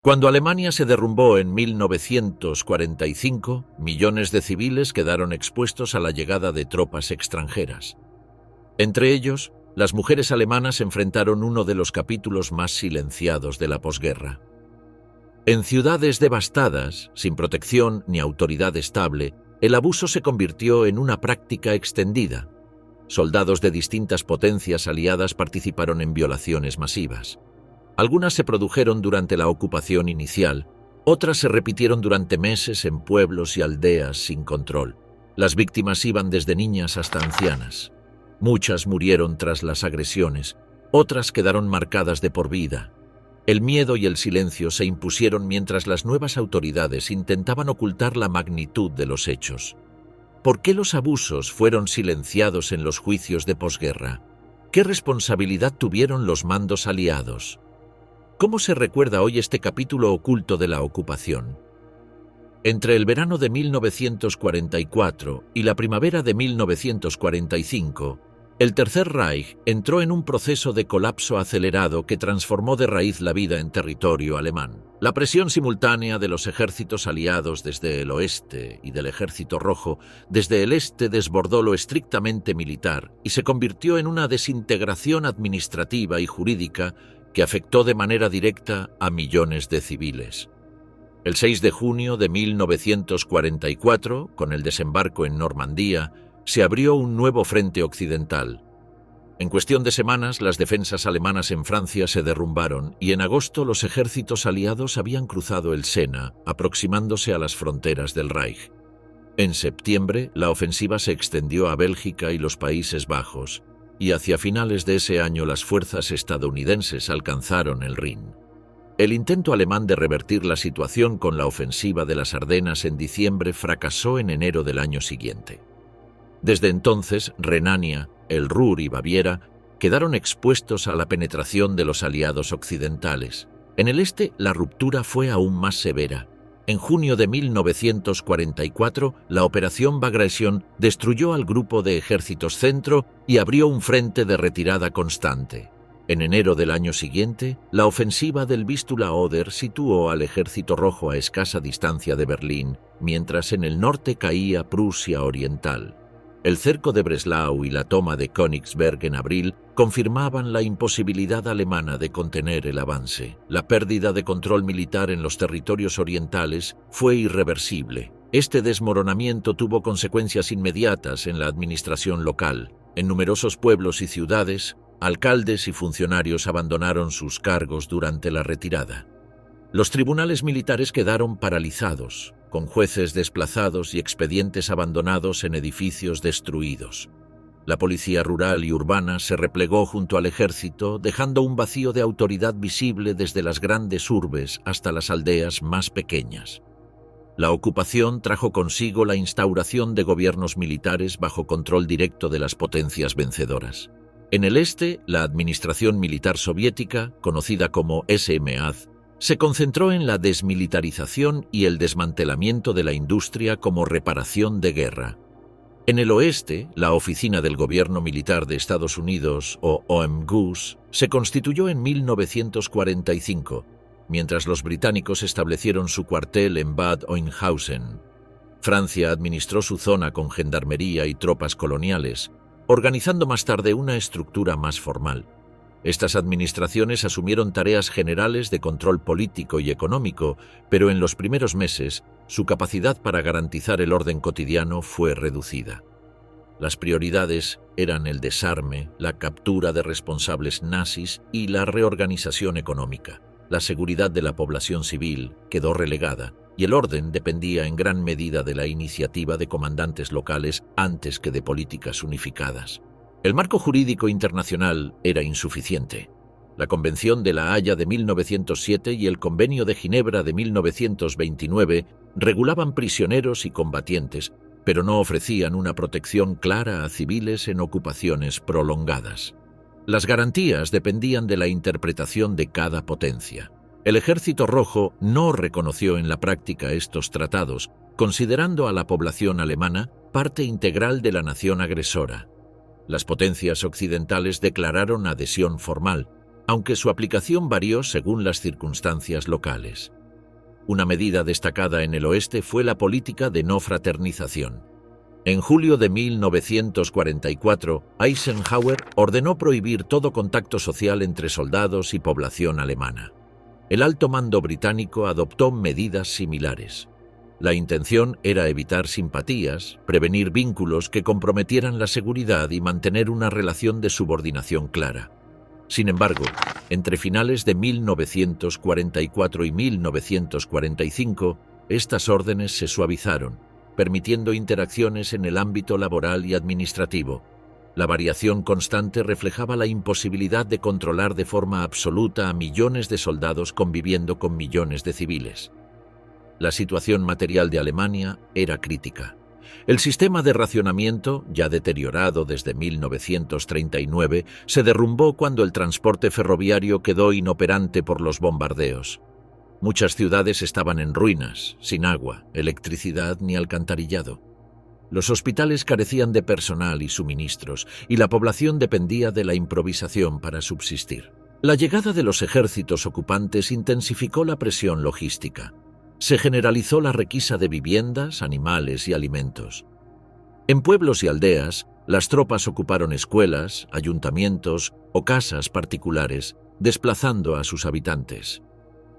Cuando Alemania se derrumbó en 1945, millones de civiles quedaron expuestos a la llegada de tropas extranjeras. Entre ellos, las mujeres alemanas enfrentaron uno de los capítulos más silenciados de la posguerra. En ciudades devastadas, sin protección ni autoridad estable, el abuso se convirtió en una práctica extendida. Soldados de distintas potencias aliadas participaron en violaciones masivas. Algunas se produjeron durante la ocupación inicial, otras se repitieron durante meses en pueblos y aldeas sin control. Las víctimas iban desde niñas hasta ancianas. Muchas murieron tras las agresiones, otras quedaron marcadas de por vida. El miedo y el silencio se impusieron mientras las nuevas autoridades intentaban ocultar la magnitud de los hechos. ¿Por qué los abusos fueron silenciados en los juicios de posguerra? ¿Qué responsabilidad tuvieron los mandos aliados? ¿Cómo se recuerda hoy este capítulo oculto de la ocupación? Entre el verano de 1944 y la primavera de 1945, el Tercer Reich entró en un proceso de colapso acelerado que transformó de raíz la vida en territorio alemán. La presión simultánea de los ejércitos aliados desde el oeste y del Ejército Rojo desde el este desbordó lo estrictamente militar y se convirtió en una desintegración administrativa y jurídica que afectó de manera directa a millones de civiles. El 6 de junio de 1944, con el desembarco en Normandía, se abrió un nuevo frente occidental. En cuestión de semanas, las defensas alemanas en Francia se derrumbaron y en agosto los ejércitos aliados habían cruzado el Sena, aproximándose a las fronteras del Reich. En septiembre, la ofensiva se extendió a Bélgica y los Países Bajos, y hacia finales de ese año las fuerzas estadounidenses alcanzaron el Rin. El intento alemán de revertir la situación con la ofensiva de las Ardenas en diciembre fracasó en enero del año siguiente. Desde entonces, Renania, el Ruhr y Baviera quedaron expuestos a la penetración de los aliados occidentales. En el este, la ruptura fue aún más severa. En junio de 1944, la Operación Bagration destruyó al grupo de ejércitos centro y abrió un frente de retirada constante. En enero del año siguiente, la ofensiva del Vístula-Oder situó al Ejército Rojo a escasa distancia de Berlín, mientras en el norte caía Prusia Oriental. El cerco de Breslau y la toma de Königsberg en abril confirmaban la imposibilidad alemana de contener el avance. La pérdida de control militar en los territorios orientales fue irreversible. Este desmoronamiento tuvo consecuencias inmediatas en la administración local. En numerosos pueblos y ciudades, alcaldes y funcionarios abandonaron sus cargos durante la retirada. Los tribunales militares quedaron paralizados, con jueces desplazados y expedientes abandonados en edificios destruidos. La policía rural y urbana se replegó junto al ejército, dejando un vacío de autoridad visible desde las grandes urbes hasta las aldeas más pequeñas. La ocupación trajo consigo la instauración de gobiernos militares bajo control directo de las potencias vencedoras. En el este, la administración militar soviética, conocida como SMAZ, se concentró en la desmilitarización y el desmantelamiento de la industria como reparación de guerra. En el oeste, la Oficina del Gobierno Militar de Estados Unidos, o OMGUS, se constituyó en 1945, mientras los británicos establecieron su cuartel en Bad Oeynhausen. Francia administró su zona con gendarmería y tropas coloniales, organizando más tarde una estructura más formal. Estas administraciones asumieron tareas generales de control político y económico, pero en los primeros meses, su capacidad para garantizar el orden cotidiano fue reducida. Las prioridades eran el desarme, la captura de responsables nazis y la reorganización económica. La seguridad de la población civil quedó relegada, y el orden dependía en gran medida de la iniciativa de comandantes locales antes que de políticas unificadas. El marco jurídico internacional era insuficiente. La Convención de La Haya de 1907 y el Convenio de Ginebra de 1929 regulaban prisioneros y combatientes, pero no ofrecían una protección clara a civiles en ocupaciones prolongadas. Las garantías dependían de la interpretación de cada potencia. El Ejército Rojo no reconoció en la práctica estos tratados, considerando a la población alemana parte integral de la nación agresora. Las potencias occidentales declararon adhesión formal, aunque su aplicación varió según las circunstancias locales. Una medida destacada en el oeste fue la política de no fraternización. En julio de 1944, Eisenhower ordenó prohibir todo contacto social entre soldados y población alemana. El alto mando británico adoptó medidas similares. La intención era evitar simpatías, prevenir vínculos que comprometieran la seguridad y mantener una relación de subordinación clara. Sin embargo, entre finales de 1944 y 1945, estas órdenes se suavizaron, permitiendo interacciones en el ámbito laboral y administrativo. La variación constante reflejaba la imposibilidad de controlar de forma absoluta a millones de soldados conviviendo con millones de civiles. La situación material de Alemania era crítica. El sistema de racionamiento, ya deteriorado desde 1939, se derrumbó cuando el transporte ferroviario quedó inoperante por los bombardeos. Muchas ciudades estaban en ruinas, sin agua, electricidad ni alcantarillado. Los hospitales carecían de personal y suministros, y la población dependía de la improvisación para subsistir. La llegada de los ejércitos ocupantes intensificó la presión logística. Se generalizó la requisa de viviendas, animales y alimentos. En pueblos y aldeas, las tropas ocuparon escuelas, ayuntamientos o casas particulares, desplazando a sus habitantes.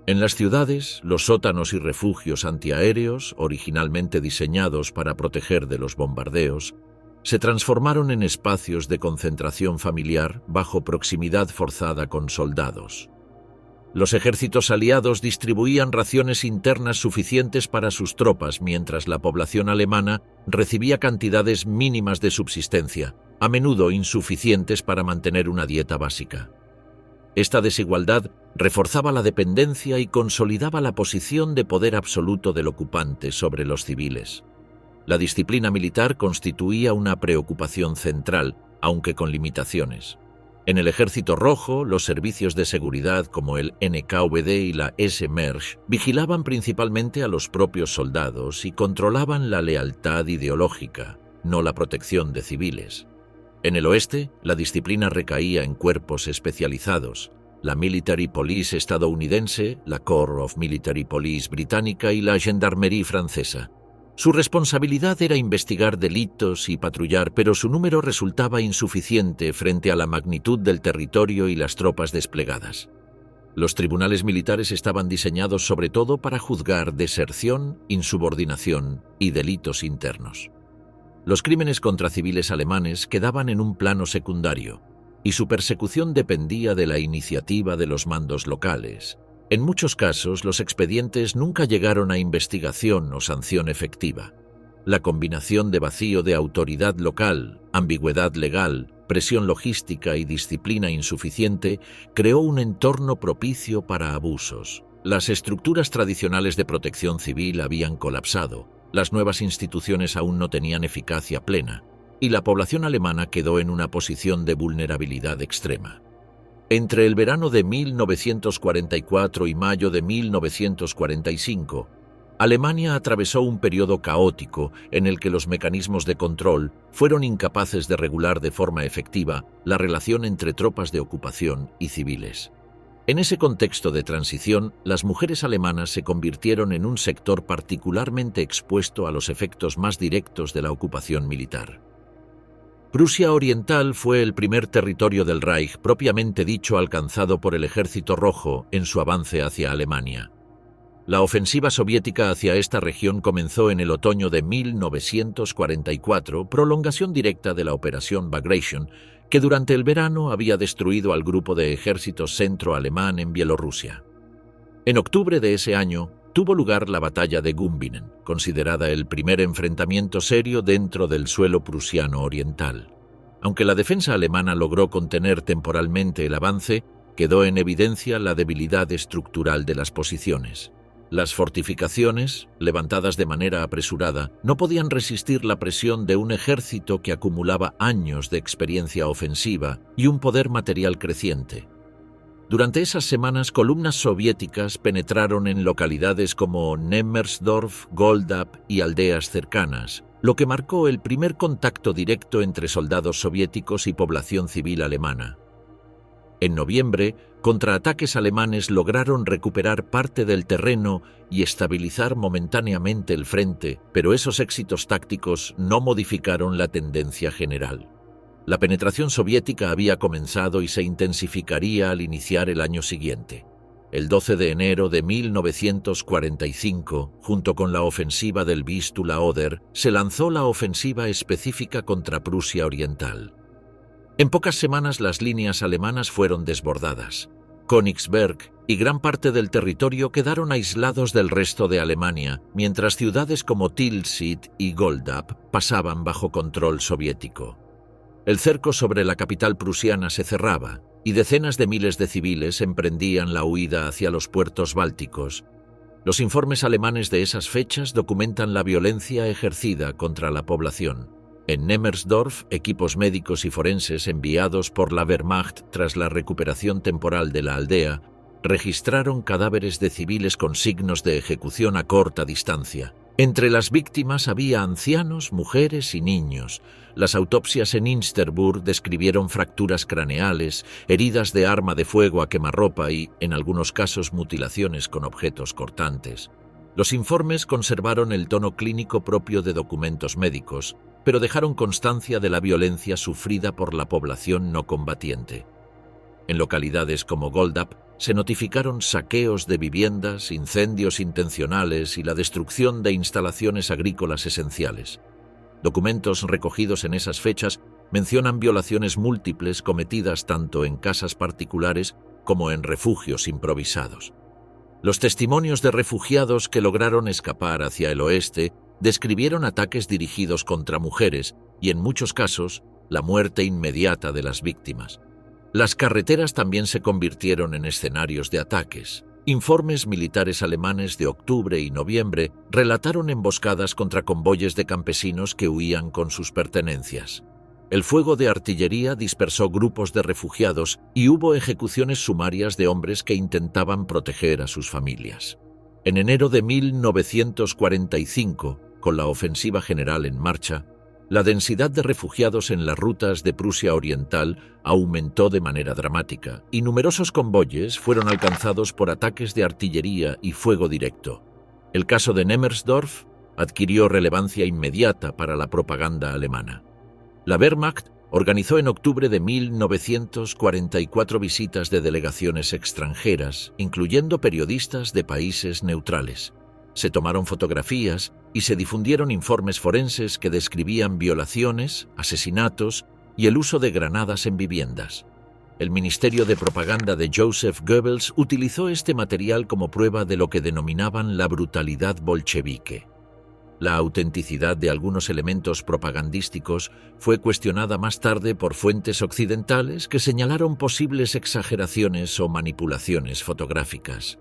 En las ciudades, los sótanos y refugios antiaéreos, originalmente diseñados para proteger de los bombardeos, se transformaron en espacios de concentración familiar bajo proximidad forzada con soldados. Los ejércitos aliados distribuían raciones internas suficientes para sus tropas, mientras la población alemana recibía cantidades mínimas de subsistencia, a menudo insuficientes para mantener una dieta básica. Esta desigualdad reforzaba la dependencia y consolidaba la posición de poder absoluto del ocupante sobre los civiles. La disciplina militar constituía una preocupación central, aunque con limitaciones. En el Ejército Rojo, los servicios de seguridad como el NKVD y la S-Mersch vigilaban principalmente a los propios soldados y controlaban la lealtad ideológica, no la protección de civiles. En el oeste, la disciplina recaía en cuerpos especializados, la Military Police estadounidense, la Corps of Military Police británica y la Gendarmerie francesa. Su responsabilidad era investigar delitos y patrullar, pero su número resultaba insuficiente frente a la magnitud del territorio y las tropas desplegadas. Los tribunales militares estaban diseñados sobre todo para juzgar deserción, insubordinación y delitos internos. Los crímenes contra civiles alemanes quedaban en un plano secundario, y su persecución dependía de la iniciativa de los mandos locales. En muchos casos, los expedientes nunca llegaron a investigación o sanción efectiva. La combinación de vacío de autoridad local, ambigüedad legal, presión logística y disciplina insuficiente creó un entorno propicio para abusos. Las estructuras tradicionales de protección civil habían colapsado, las nuevas instituciones aún no tenían eficacia plena, y la población alemana quedó en una posición de vulnerabilidad extrema. Entre el verano de 1944 y mayo de 1945, Alemania atravesó un periodo caótico en el que los mecanismos de control fueron incapaces de regular de forma efectiva la relación entre tropas de ocupación y civiles. En ese contexto de transición, las mujeres alemanas se convirtieron en un sector particularmente expuesto a los efectos más directos de la ocupación militar. Prusia Oriental fue el primer territorio del Reich propiamente dicho alcanzado por el Ejército Rojo en su avance hacia Alemania. La ofensiva soviética hacia esta región comenzó en el otoño de 1944, prolongación directa de la Operación Bagration, que durante el verano había destruido al grupo de ejército centro-alemán en Bielorrusia. En octubre de ese año, tuvo lugar la batalla de Gumbinnen, considerada el primer enfrentamiento serio dentro del suelo prusiano oriental. Aunque la defensa alemana logró contener temporalmente el avance, quedó en evidencia la debilidad estructural de las posiciones. Las fortificaciones, levantadas de manera apresurada, no podían resistir la presión de un ejército que acumulaba años de experiencia ofensiva y un poder material creciente. Durante esas semanas, columnas soviéticas penetraron en localidades como Nemmersdorf, Goldap y aldeas cercanas, lo que marcó el primer contacto directo entre soldados soviéticos y población civil alemana. En noviembre, contraataques alemanes lograron recuperar parte del terreno y estabilizar momentáneamente el frente, pero esos éxitos tácticos no modificaron la tendencia general. La penetración soviética había comenzado y se intensificaría al iniciar el año siguiente. El 12 de enero de 1945, junto con la ofensiva del Vistula-Oder, se lanzó la ofensiva específica contra Prusia Oriental. En pocas semanas las líneas alemanas fueron desbordadas. Königsberg y gran parte del territorio quedaron aislados del resto de Alemania, mientras ciudades como Tilsit y Goldap pasaban bajo control soviético. El cerco sobre la capital prusiana se cerraba, y decenas de miles de civiles emprendían la huida hacia los puertos bálticos. Los informes alemanes de esas fechas documentan la violencia ejercida contra la población. En Nemmersdorf, equipos médicos y forenses enviados por la Wehrmacht tras la recuperación temporal de la aldea registraron cadáveres de civiles con signos de ejecución a corta distancia. Entre las víctimas había ancianos, mujeres y niños. Las autopsias en Insterburg describieron fracturas craneales, heridas de arma de fuego a quemarropa y, en algunos casos, mutilaciones con objetos cortantes. Los informes conservaron el tono clínico propio de documentos médicos, pero dejaron constancia de la violencia sufrida por la población no combatiente. En localidades como Goldap se notificaron saqueos de viviendas, incendios intencionales y la destrucción de instalaciones agrícolas esenciales. Documentos recogidos en esas fechas mencionan violaciones múltiples cometidas tanto en casas particulares como en refugios improvisados. Los testimonios de refugiados que lograron escapar hacia el oeste describieron ataques dirigidos contra mujeres y, en muchos casos, la muerte inmediata de las víctimas. Las carreteras también se convirtieron en escenarios de ataques. Informes militares alemanes de octubre y noviembre relataron emboscadas contra convoyes de campesinos que huían con sus pertenencias. El fuego de artillería dispersó grupos de refugiados y hubo ejecuciones sumarias de hombres que intentaban proteger a sus familias. En enero de 1945, con la ofensiva general en marcha, la densidad de refugiados en las rutas de Prusia Oriental aumentó de manera dramática y numerosos convoyes fueron alcanzados por ataques de artillería y fuego directo. El caso de Nemmersdorf adquirió relevancia inmediata para la propaganda alemana. La Wehrmacht organizó en octubre de 1944 visitas de delegaciones extranjeras, incluyendo periodistas de países neutrales. Se tomaron fotografías y se difundieron informes forenses que describían violaciones, asesinatos y el uso de granadas en viviendas. El Ministerio de Propaganda de Joseph Goebbels utilizó este material como prueba de lo que denominaban la brutalidad bolchevique. La autenticidad de algunos elementos propagandísticos fue cuestionada más tarde por fuentes occidentales que señalaron posibles exageraciones o manipulaciones fotográficas.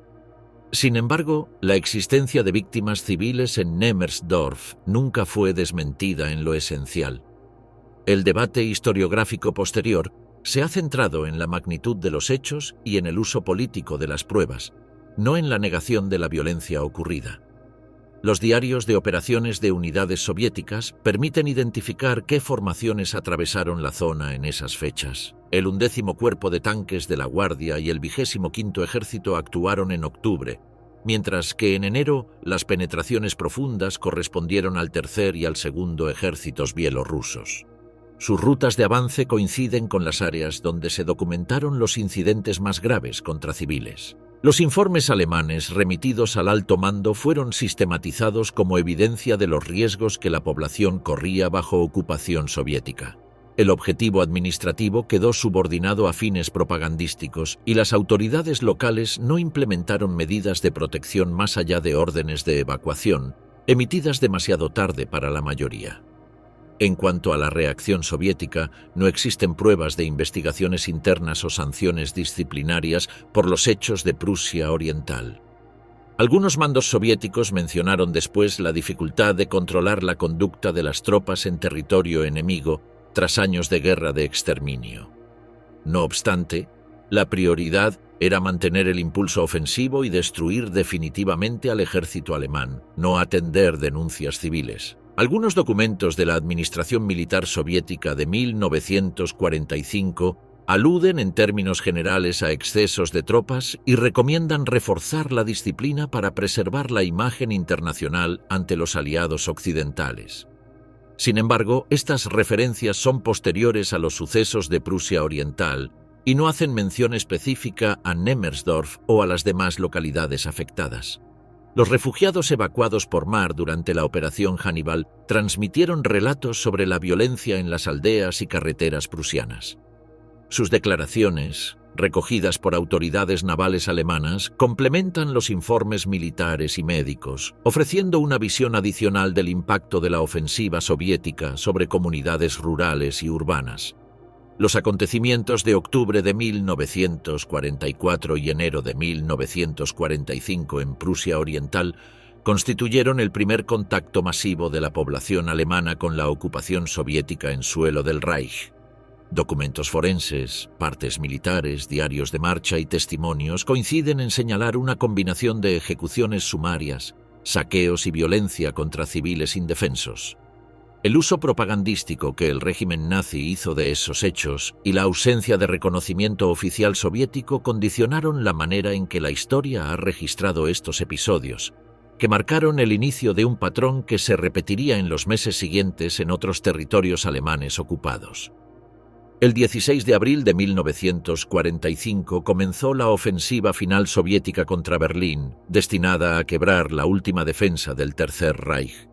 Sin embargo, la existencia de víctimas civiles en Nemmersdorf nunca fue desmentida en lo esencial. El debate historiográfico posterior se ha centrado en la magnitud de los hechos y en el uso político de las pruebas, no en la negación de la violencia ocurrida. Los diarios de operaciones de unidades soviéticas permiten identificar qué formaciones atravesaron la zona en esas fechas. El 11º Cuerpo de Tanques de la Guardia y el 25º Ejército actuaron en octubre, mientras que en enero las penetraciones profundas correspondieron al 3er y al 2º Ejércitos bielorrusos. Sus rutas de avance coinciden con las áreas donde se documentaron los incidentes más graves contra civiles. Los informes alemanes remitidos al alto mando fueron sistematizados como evidencia de los riesgos que la población corría bajo ocupación soviética. El objetivo administrativo quedó subordinado a fines propagandísticos y las autoridades locales no implementaron medidas de protección más allá de órdenes de evacuación, emitidas demasiado tarde para la mayoría. En cuanto a la reacción soviética, no existen pruebas de investigaciones internas o sanciones disciplinarias por los hechos de Prusia Oriental. Algunos mandos soviéticos mencionaron después la dificultad de controlar la conducta de las tropas en territorio enemigo tras años de guerra de exterminio. No obstante, la prioridad era mantener el impulso ofensivo y destruir definitivamente al ejército alemán, no atender denuncias civiles. Algunos documentos de la Administración Militar Soviética de 1945 Aluden en términos generales a excesos de tropas y recomiendan reforzar la disciplina para preservar la imagen internacional ante los aliados occidentales. Sin embargo, estas referencias son posteriores a los sucesos de Prusia Oriental y no hacen mención específica a Nemmersdorf o a las demás localidades afectadas. Los refugiados evacuados por mar durante la Operación Hannibal transmitieron relatos sobre la violencia en las aldeas y carreteras prusianas. Sus declaraciones, recogidas por autoridades navales alemanas, complementan los informes militares y médicos, ofreciendo una visión adicional del impacto de la ofensiva soviética sobre comunidades rurales y urbanas. Los acontecimientos de octubre de 1944 y enero de 1945 en Prusia Oriental constituyeron el primer contacto masivo de la población alemana con la ocupación soviética en suelo del Reich. Documentos forenses, partes militares, diarios de marcha y testimonios coinciden en señalar una combinación de ejecuciones sumarias, saqueos y violencia contra civiles indefensos. El uso propagandístico que el régimen nazi hizo de esos hechos y la ausencia de reconocimiento oficial soviético condicionaron la manera en que la historia ha registrado estos episodios, que marcaron el inicio de un patrón que se repetiría en los meses siguientes en otros territorios alemanes ocupados. El 16 de abril de 1945 comenzó la ofensiva final soviética contra Berlín, destinada a quebrar la última defensa del Tercer Reich.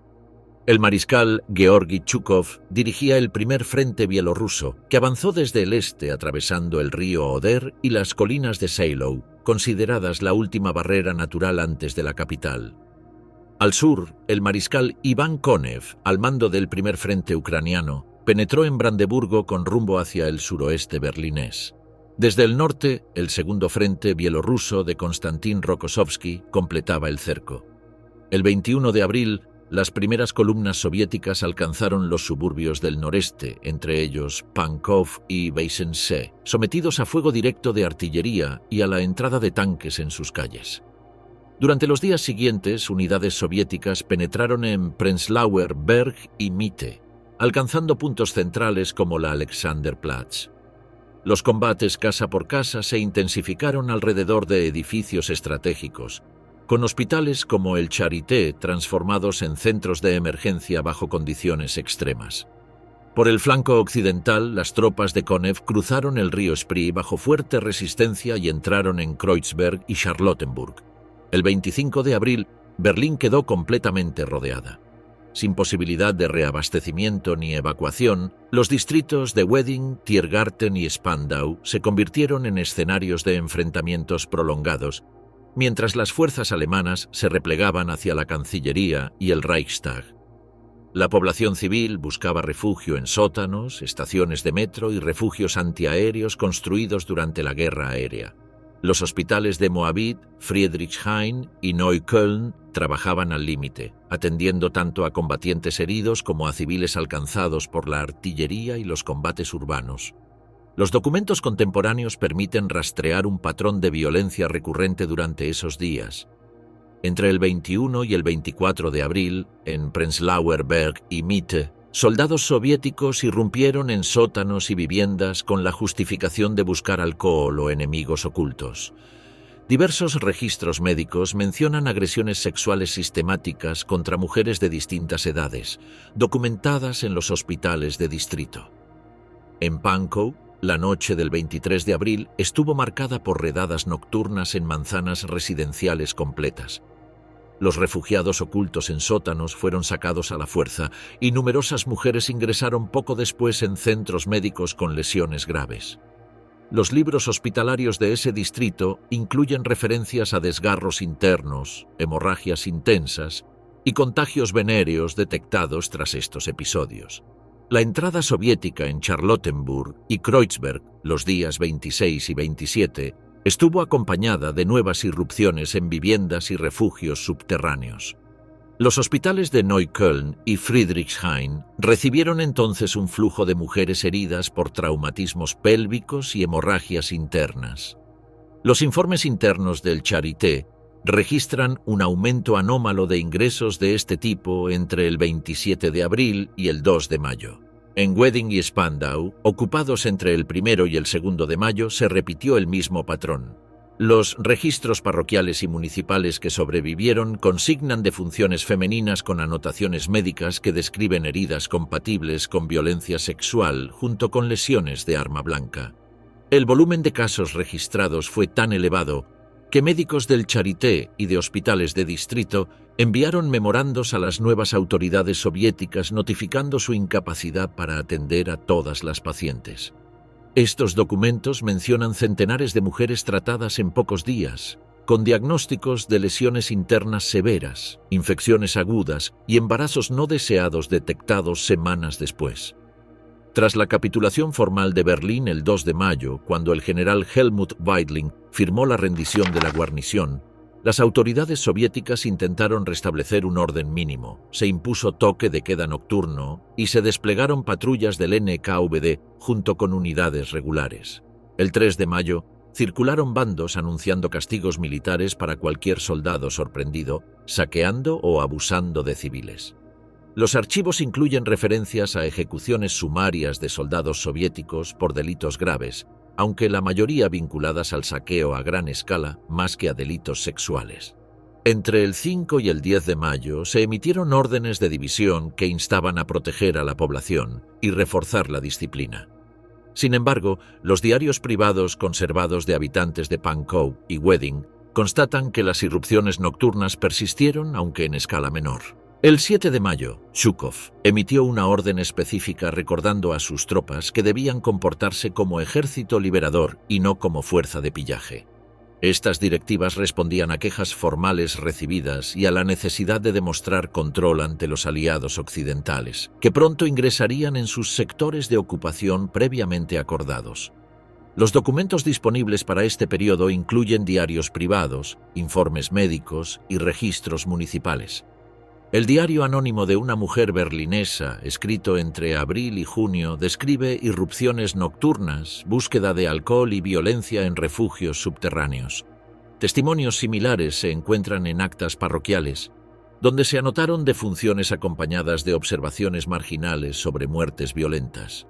El mariscal Georgi Chukov dirigía el primer frente bielorruso, que avanzó desde el este atravesando el río Oder y las colinas de Seylow, consideradas la última barrera natural antes de la capital. Al sur, el mariscal Iván Konev, al mando del primer frente ucraniano, penetró en Brandeburgo con rumbo hacia el suroeste berlinés. Desde el norte, el segundo frente bielorruso de Konstantin Rokossovsky completaba el cerco. El 21 de abril, las primeras columnas soviéticas alcanzaron los suburbios del noreste, entre ellos Pankov y Weissensee, sometidos a fuego directo de artillería y a la entrada de tanques en sus calles. Durante los días siguientes, unidades soviéticas penetraron en Prenzlauer Berg y Mitte, alcanzando puntos centrales como la Alexanderplatz. Los combates casa por casa se intensificaron alrededor de edificios estratégicos, con hospitales como el Charité transformados en centros de emergencia bajo condiciones extremas. Por el flanco occidental, las tropas de Konev cruzaron el río Spree bajo fuerte resistencia y entraron en Kreuzberg y Charlottenburg. El 25 de abril, Berlín quedó completamente rodeada. Sin posibilidad de reabastecimiento ni evacuación, los distritos de Wedding, Tiergarten y Spandau se convirtieron en escenarios de enfrentamientos prolongados, mientras las fuerzas alemanas se replegaban hacia la Cancillería y el Reichstag. La población civil buscaba refugio en sótanos, estaciones de metro y refugios antiaéreos construidos durante la guerra aérea. Los hospitales de Moabit, Friedrichshain y Neukölln trabajaban al límite, atendiendo tanto a combatientes heridos como a civiles alcanzados por la artillería y los combates urbanos. Los documentos contemporáneos permiten rastrear un patrón de violencia recurrente durante esos días. Entre el 21 y el 24 de abril, en Prenzlauer Berg y Mitte, soldados soviéticos irrumpieron en sótanos y viviendas con la justificación de buscar alcohol o enemigos ocultos. Diversos registros médicos mencionan agresiones sexuales sistemáticas contra mujeres de distintas edades, documentadas en los hospitales de distrito. En Pankow, la noche del 23 de abril estuvo marcada por redadas nocturnas en manzanas residenciales completas. Los refugiados ocultos en sótanos fueron sacados a la fuerza y numerosas mujeres ingresaron poco después en centros médicos con lesiones graves. Los libros hospitalarios de ese distrito incluyen referencias a desgarros internos, hemorragias intensas y contagios venéreos detectados tras estos episodios. La entrada soviética en Charlottenburg y Kreuzberg, los días 26 y 27, estuvo acompañada de nuevas irrupciones en viviendas y refugios subterráneos. Los hospitales de Neukölln y Friedrichshain recibieron entonces un flujo de mujeres heridas por traumatismos pélvicos y hemorragias internas. Los informes internos del Charité registran un aumento anómalo de ingresos de este tipo entre el 27 de abril y el 2 de mayo. En Wedding y Spandau, ocupados entre el 1 y el 2 de mayo, se repitió el mismo patrón. Los registros parroquiales y municipales que sobrevivieron consignan defunciones femeninas con anotaciones médicas que describen heridas compatibles con violencia sexual junto con lesiones de arma blanca. El volumen de casos registrados fue tan elevado que médicos del Charité y de hospitales de distrito enviaron memorandos a las nuevas autoridades soviéticas notificando su incapacidad para atender a todas las pacientes. Estos documentos mencionan centenares de mujeres tratadas en pocos días, con diagnósticos de lesiones internas severas, infecciones agudas y embarazos no deseados detectados semanas después. Tras la capitulación formal de Berlín el 2 de mayo, cuando el general Helmut Weidling firmó la rendición de la guarnición, las autoridades soviéticas intentaron restablecer un orden mínimo, se impuso toque de queda nocturno y se desplegaron patrullas del NKVD junto con unidades regulares. El 3 de mayo, circularon bandos anunciando castigos militares para cualquier soldado sorprendido, saqueando o abusando de civiles. Los archivos incluyen referencias a ejecuciones sumarias de soldados soviéticos por delitos graves, aunque la mayoría vinculadas al saqueo a gran escala más que a delitos sexuales. Entre el 5 y el 10 de mayo se emitieron órdenes de división que instaban a proteger a la población y reforzar la disciplina. Sin embargo, los diarios privados conservados de habitantes de Pankow y Wedding constatan que las irrupciones nocturnas persistieron, aunque en escala menor. El 7 de mayo, Zhukov emitió una orden específica recordando a sus tropas que debían comportarse como ejército liberador y no como fuerza de pillaje. Estas directivas respondían a quejas formales recibidas y a la necesidad de demostrar control ante los aliados occidentales, que pronto ingresarían en sus sectores de ocupación previamente acordados. Los documentos disponibles para este periodo incluyen diarios privados, informes médicos y registros municipales. El diario anónimo de una mujer berlinesa, escrito entre abril y junio, describe irrupciones nocturnas, búsqueda de alcohol y violencia en refugios subterráneos. Testimonios similares se encuentran en actas parroquiales, donde se anotaron defunciones acompañadas de observaciones marginales sobre muertes violentas.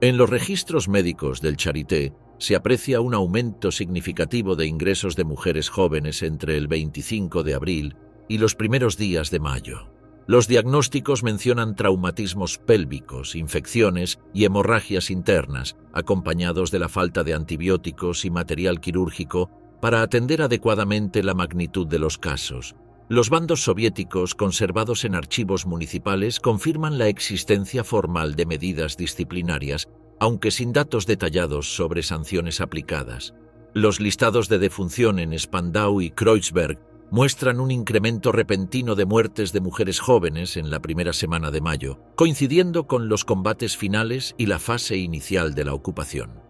En los registros médicos del Charité se aprecia un aumento significativo de ingresos de mujeres jóvenes entre el 25 de abril y los primeros días de mayo. Los diagnósticos mencionan traumatismos pélvicos, infecciones y hemorragias internas, acompañados de la falta de antibióticos y material quirúrgico para atender adecuadamente la magnitud de los casos. Los bandos soviéticos conservados en archivos municipales confirman la existencia formal de medidas disciplinarias, aunque sin datos detallados sobre sanciones aplicadas. Los listados de defunción en Spandau y Kreuzberg muestran un incremento repentino de muertes de mujeres jóvenes en la primera semana de mayo, coincidiendo con los combates finales y la fase inicial de la ocupación.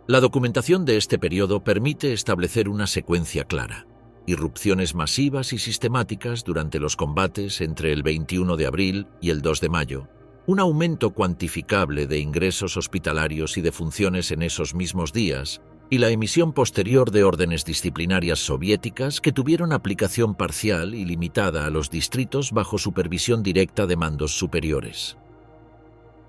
La documentación de este periodo permite establecer una secuencia clara. Irrupciones masivas y sistemáticas durante los combates entre el 21 de abril y el 2 de mayo, un aumento cuantificable de ingresos hospitalarios y defunciones en esos mismos días, y la emisión posterior de órdenes disciplinarias soviéticas que tuvieron aplicación parcial y limitada a los distritos bajo supervisión directa de mandos superiores.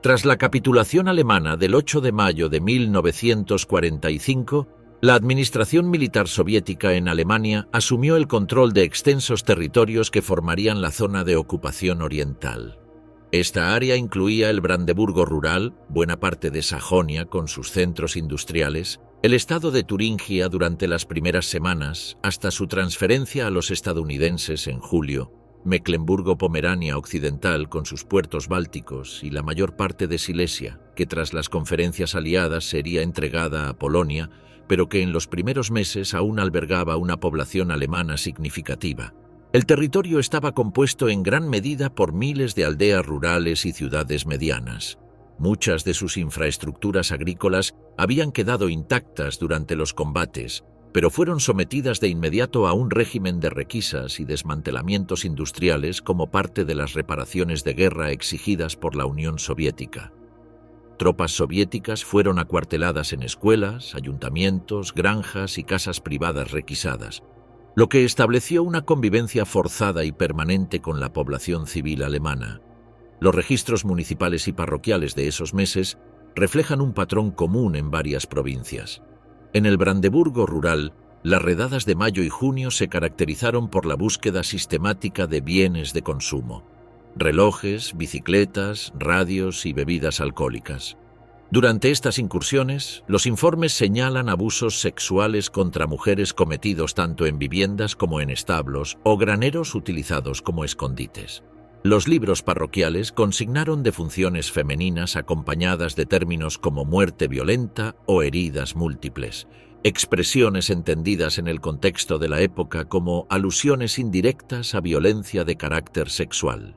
Tras la capitulación alemana del 8 de mayo de 1945, la administración militar soviética en Alemania asumió el control de extensos territorios que formarían la zona de ocupación oriental. Esta área incluía el Brandeburgo rural, buena parte de Sajonia con sus centros industriales, el estado de Turingia durante las primeras semanas, hasta su transferencia a los estadounidenses en julio, Mecklemburgo-Pomerania Occidental con sus puertos bálticos y la mayor parte de Silesia, que tras las conferencias aliadas sería entregada a Polonia, pero que en los primeros meses aún albergaba una población alemana significativa. El territorio estaba compuesto en gran medida por miles de aldeas rurales y ciudades medianas. Muchas de sus infraestructuras agrícolas habían quedado intactas durante los combates, pero fueron sometidas de inmediato a un régimen de requisas y desmantelamientos industriales como parte de las reparaciones de guerra exigidas por la Unión Soviética. Tropas soviéticas fueron acuarteladas en escuelas, ayuntamientos, granjas y casas privadas requisadas, lo que estableció una convivencia forzada y permanente con la población civil alemana. Los registros municipales y parroquiales de esos meses reflejan un patrón común en varias provincias. En el Brandeburgo rural, las redadas de mayo y junio se caracterizaron por la búsqueda sistemática de bienes de consumo: relojes, bicicletas, radios y bebidas alcohólicas. Durante estas incursiones, los informes señalan abusos sexuales contra mujeres cometidos tanto en viviendas como en establos o graneros utilizados como escondites. Los libros parroquiales consignaron defunciones femeninas acompañadas de términos como muerte violenta o heridas múltiples, expresiones entendidas en el contexto de la época como alusiones indirectas a violencia de carácter sexual.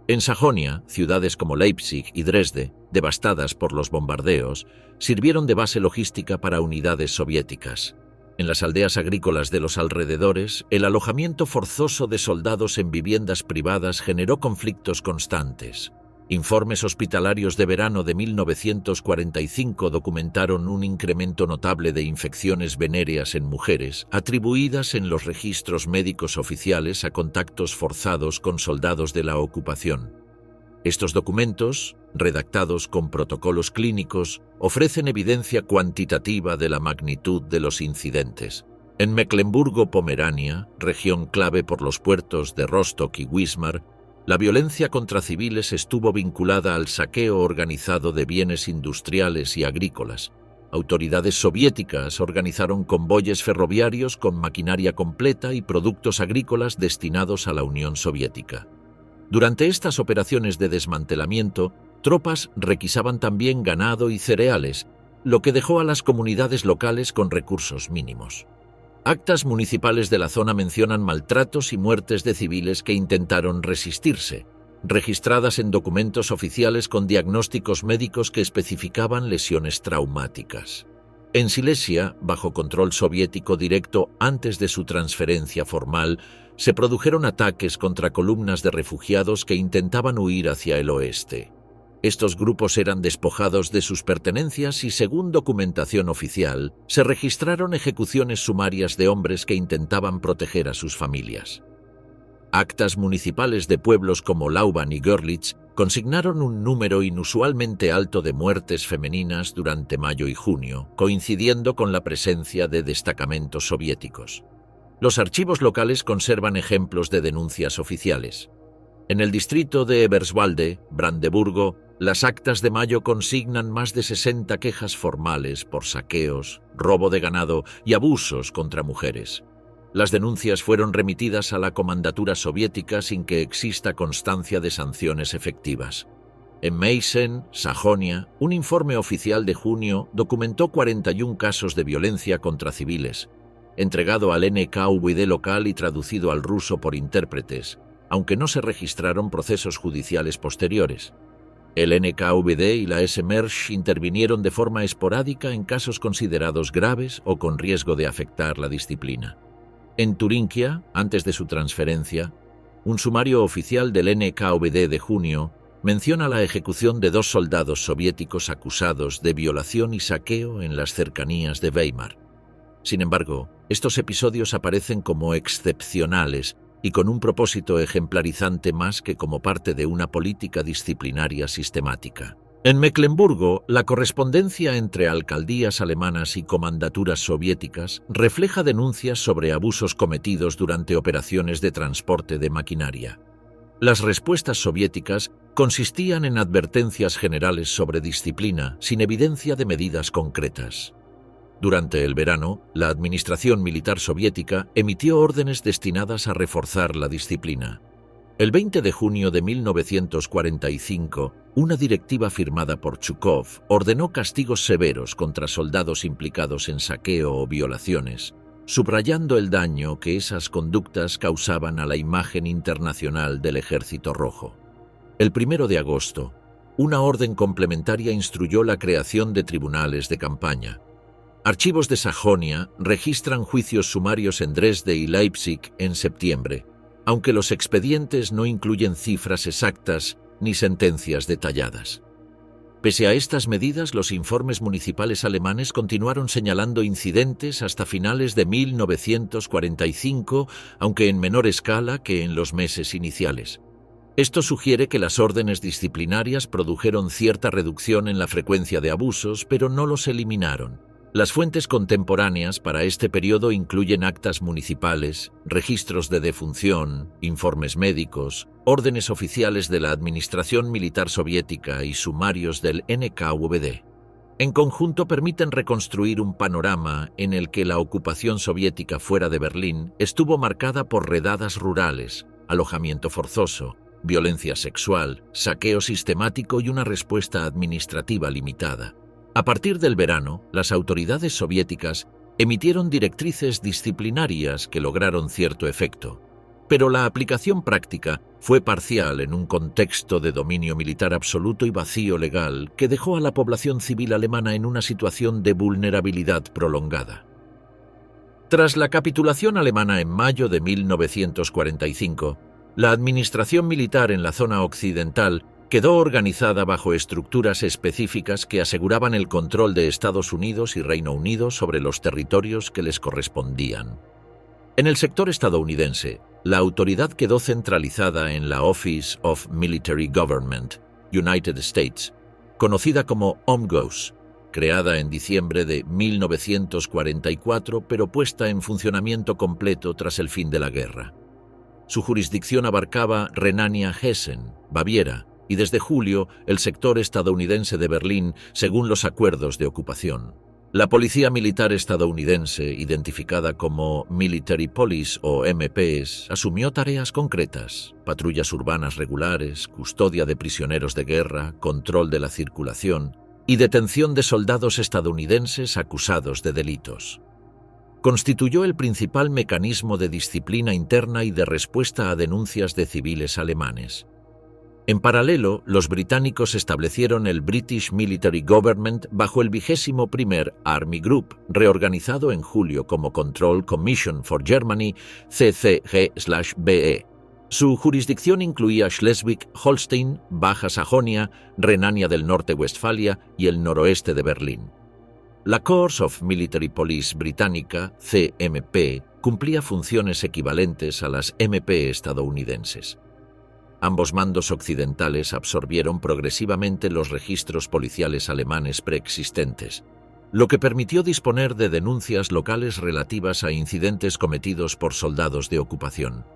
En Sajonia, ciudades como Leipzig y Dresde, devastadas por los bombardeos, sirvieron de base logística para unidades soviéticas. En las aldeas agrícolas de los alrededores, el alojamiento forzoso de soldados en viviendas privadas generó conflictos constantes. Informes hospitalarios de verano de 1945 documentaron un incremento notable de infecciones venéreas en mujeres, atribuidas en los registros médicos oficiales a contactos forzados con soldados de la ocupación. Estos documentos, redactados con protocolos clínicos, ofrecen evidencia cuantitativa de la magnitud de los incidentes. En Mecklemburgo-Pomerania, región clave por los puertos de Rostock y Wismar, la violencia contra civiles estuvo vinculada al saqueo organizado de bienes industriales y agrícolas. Autoridades soviéticas organizaron convoyes ferroviarios con maquinaria completa y productos agrícolas destinados a la Unión Soviética. Durante estas operaciones de desmantelamiento, tropas requisaban también ganado y cereales, lo que dejó a las comunidades locales con recursos mínimos. Actas municipales de la zona mencionan maltratos y muertes de civiles que intentaron resistirse, registradas en documentos oficiales con diagnósticos médicos que especificaban lesiones traumáticas. En Silesia, bajo control soviético directo antes de su transferencia formal, se produjeron ataques contra columnas de refugiados que intentaban huir hacia el oeste. Estos grupos eran despojados de sus pertenencias y, según documentación oficial, se registraron ejecuciones sumarias de hombres que intentaban proteger a sus familias. Actas municipales de pueblos como Lauban y Görlitz consignaron un número inusualmente alto de muertes femeninas durante mayo y junio, coincidiendo con la presencia de destacamentos soviéticos. Los archivos locales conservan ejemplos de denuncias oficiales. En el distrito de Eberswalde, Brandeburgo, las actas de mayo consignan más de 60 quejas formales por saqueos, robo de ganado y abusos contra mujeres. Las denuncias fueron remitidas a la comandatura soviética sin que exista constancia de sanciones efectivas. En Meissen, Sajonia, un informe oficial de junio documentó 41 casos de violencia contra civiles, entregado al NKVD local y traducido al ruso por intérpretes, aunque no se registraron procesos judiciales posteriores. El NKVD y la SMERSH intervinieron de forma esporádica en casos considerados graves o con riesgo de afectar la disciplina. En Turingia, antes de su transferencia, un sumario oficial del NKVD de junio menciona la ejecución de 2 soldados soviéticos acusados de violación y saqueo en las cercanías de Weimar. Sin embargo, estos episodios aparecen como excepcionales y con un propósito ejemplarizante más que como parte de una política disciplinaria sistemática. En Mecklemburgo, la correspondencia entre alcaldías alemanas y comandaturas soviéticas refleja denuncias sobre abusos cometidos durante operaciones de transporte de maquinaria. Las respuestas soviéticas consistían en advertencias generales sobre disciplina, sin evidencia de medidas concretas. Durante el verano, la administración militar soviética emitió órdenes destinadas a reforzar la disciplina. El 20 de junio de 1945, una directiva firmada por Chukov ordenó castigos severos contra soldados implicados en saqueo o violaciones, subrayando el daño que esas conductas causaban a la imagen internacional del Ejército Rojo. El 1 de agosto, una orden complementaria instruyó la creación de tribunales de campaña. Archivos de Sajonia registran juicios sumarios en Dresde y Leipzig en septiembre, aunque los expedientes no incluyen cifras exactas ni sentencias detalladas. Pese a estas medidas, los informes municipales alemanes continuaron señalando incidentes hasta finales de 1945, aunque en menor escala que en los meses iniciales. Esto sugiere que las órdenes disciplinarias produjeron cierta reducción en la frecuencia de abusos, pero no los eliminaron. Las fuentes contemporáneas para este periodo incluyen actas municipales, registros de defunción, informes médicos, órdenes oficiales de la Administración Militar Soviética y sumarios del NKVD. En conjunto permiten reconstruir un panorama en el que la ocupación soviética fuera de Berlín estuvo marcada por redadas rurales, alojamiento forzoso, violencia sexual, saqueo sistemático y una respuesta administrativa limitada. A partir del verano, las autoridades soviéticas emitieron directrices disciplinarias que lograron cierto efecto, pero la aplicación práctica fue parcial en un contexto de dominio militar absoluto y vacío legal que dejó a la población civil alemana en una situación de vulnerabilidad prolongada. Tras la capitulación alemana en mayo de 1945, la administración militar en la zona occidental quedó organizada bajo estructuras específicas que aseguraban el control de Estados Unidos y Reino Unido sobre los territorios que les correspondían. En el sector estadounidense, la autoridad quedó centralizada en la Office of Military Government, United States, conocida como OMGOS, creada en diciembre de 1944 pero puesta en funcionamiento completo tras el fin de la guerra. Su jurisdicción abarcaba Renania-Hessen, Baviera, y desde julio el sector estadounidense de Berlín según los acuerdos de ocupación. La Policía Militar estadounidense, identificada como Military Police o MPs, asumió tareas concretas: patrullas urbanas regulares, custodia de prisioneros de guerra, control de la circulación y detención de soldados estadounidenses acusados de delitos. Constituyó el principal mecanismo de disciplina interna y de respuesta a denuncias de civiles alemanes. En paralelo, los británicos establecieron el British Military Government bajo el 21º Army Group, reorganizado en julio como Control Commission for Germany, CCG/BE. Su jurisdicción incluía Schleswig-Holstein, Baja Sajonia, Renania del Norte-Westfalia y el noroeste de Berlín. La Corps of Military Police británica, CMP, cumplía funciones equivalentes a las MP estadounidenses. Ambos mandos occidentales absorbieron progresivamente los registros policiales alemanes preexistentes, lo que permitió disponer de denuncias locales relativas a incidentes cometidos por soldados de ocupación.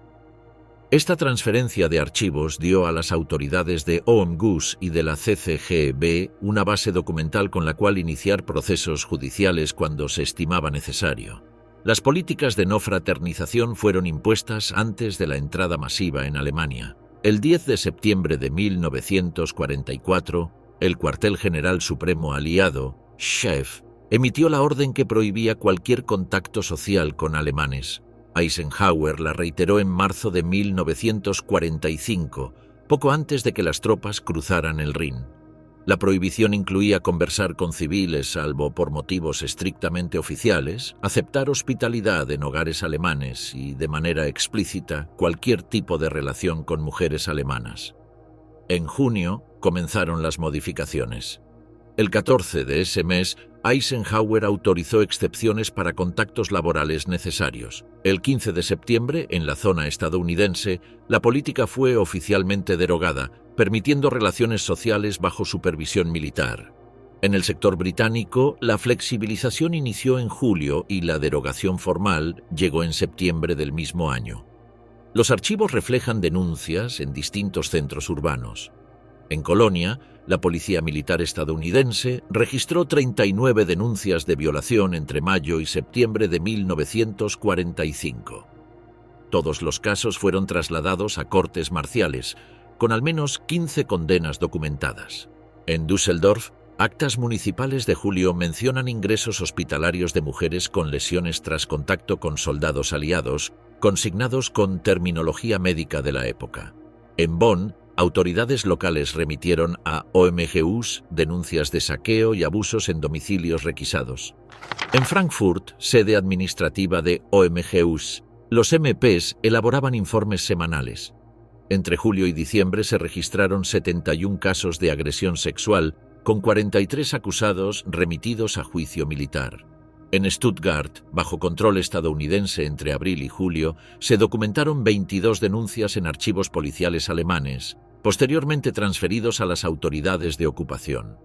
Esta transferencia de archivos dio a las autoridades de OMGUS y de la CCGB una base documental con la cual iniciar procesos judiciales cuando se estimaba necesario. Las políticas de no fraternización fueron impuestas antes de la entrada masiva en Alemania. El 10 de septiembre de 1944, el Cuartel General Supremo Aliado, SHEF, emitió la orden que prohibía cualquier contacto social con alemanes. Eisenhower la reiteró en marzo de 1945, poco antes de que las tropas cruzaran el Rin. La prohibición incluía conversar con civiles salvo por motivos estrictamente oficiales, aceptar hospitalidad en hogares alemanes y, de manera explícita, cualquier tipo de relación con mujeres alemanas. En junio comenzaron las modificaciones. El 14 de ese mes, Eisenhower autorizó excepciones para contactos laborales necesarios. El 15 de septiembre, en la zona estadounidense, la política fue oficialmente derogada, permitiendo relaciones sociales bajo supervisión militar. En el sector británico, la flexibilización inició en julio y la derogación formal llegó en septiembre del mismo año. Los archivos reflejan denuncias en distintos centros urbanos. En Colonia, la Policía Militar estadounidense registró 39 denuncias de violación entre mayo y septiembre de 1945. Todos los casos fueron trasladados a cortes marciales, con al menos 15 condenas documentadas. En Düsseldorf, actas municipales de julio mencionan ingresos hospitalarios de mujeres con lesiones tras contacto con soldados aliados, consignados con terminología médica de la época. En Bonn, autoridades locales remitieron a OMGUS denuncias de saqueo y abusos en domicilios requisados. En Frankfurt, sede administrativa de OMGUS, los MPs elaboraban informes semanales. Entre julio y diciembre se registraron 71 casos de agresión sexual, con 43 acusados remitidos a juicio militar. En Stuttgart, bajo control estadounidense entre abril y julio, se documentaron 22 denuncias en archivos policiales alemanes, posteriormente transferidos a las autoridades de ocupación.